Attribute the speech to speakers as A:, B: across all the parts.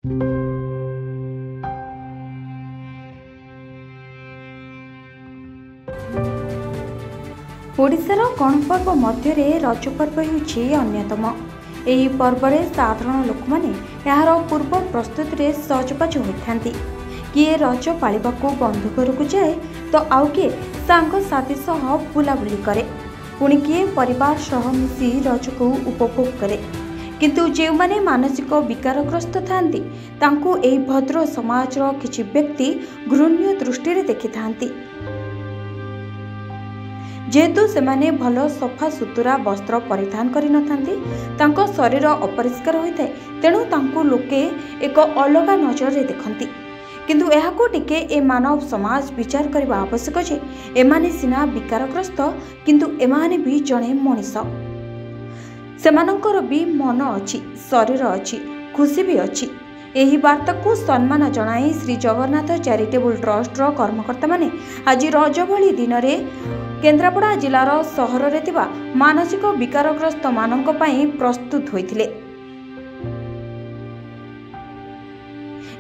A: ओडिशार गणपर्व मध्य रज पर्व होउछि अन्यतम। एही पर्व रे साधारण लोक माने यार पूर्व प्रस्तुति रे सजबाज होइथांती। किए रज पालिबाकू बंधु घरकू जाए तो आउ किए सांग साथी सह बुलाबुली करे, पुणी किए परिवार सह मिसी रज को उपभोग करे। किंतु जे माने मानसिक विकारग्रस्त थांती तांकू एही भद्र समाज रो किछि व्यक्ति घृण्य दृष्टि रे देखि थांती। जेहेतु सेमाने भल सफा सुतुरा वस्त्र परिधान करि नथांती, तांको शरीर अपरिष्कार होइଥାଏ, तेणु तांको लोके एक अलग नजर रे देखंती। किंतु एहाको टिके ए मानव समाज विचार करबा आवश्यक जे एमाने सिना विकारग्रस्त, किंतु एमाने भी जणे मनीष। सेमानंकर भी मन अछि, शरीर अछि, खुशी भी अछि। एही वार्ता को सम्मान जणाई श्री जगन्नाथ चैरिटेबल ट्रस्ट रो कर्मकर्ता माने आज रज भली दिन रे केन्द्रापड़ा जिलार सहर रे तिबा मानसिक विकारग्रस्त मानक पई प्रस्तुत होइथिले।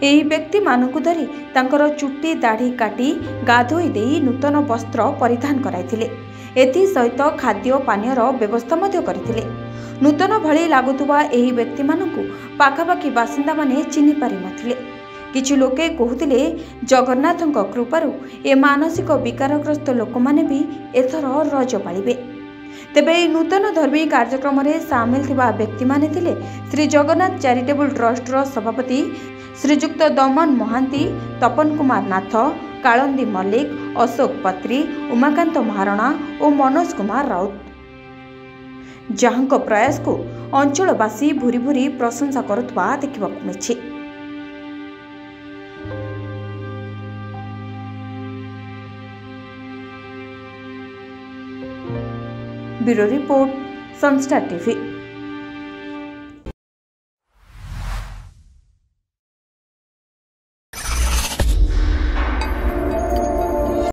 A: एही व्यक्ति मानकु धरी तांकर चुट्टी दाढ़ी काटी गाधोई देई नूतन वस्त्र परिधान कराइथिले। एथि सहित खाद्य पानीय व्यवस्था मध्य करथिले। नूतन भली लागुथुबा एही व्यक्ति मानकु पाखापाखी बासिंदा माने चिन्हि पारि नथिले। किछि लोके कहूतिले जगन्नाथଙ୍କ कृपारु ए मानसिक विकारग्रस्त लोक माने भी एथर रज पालिबे। तेबे नूतन धर्मी कार्यक्रम रे सामिल थिबा व्यक्ति माने थिले श्री जगन्नाथ चैरिटेबल ट्रस्ट रो सभापति श्रीजुक्त दमन महांती, तपन कुमार नाथ, कालंदी मल्लिक, अशोक पत्री, उमाकांत महारणा और मनोज कुमार राउत, जहांको प्रयास को अंचलवासी भूरी भूरी प्रशंसा करुवा देखा मिली। Bureau report, Sunstar TV.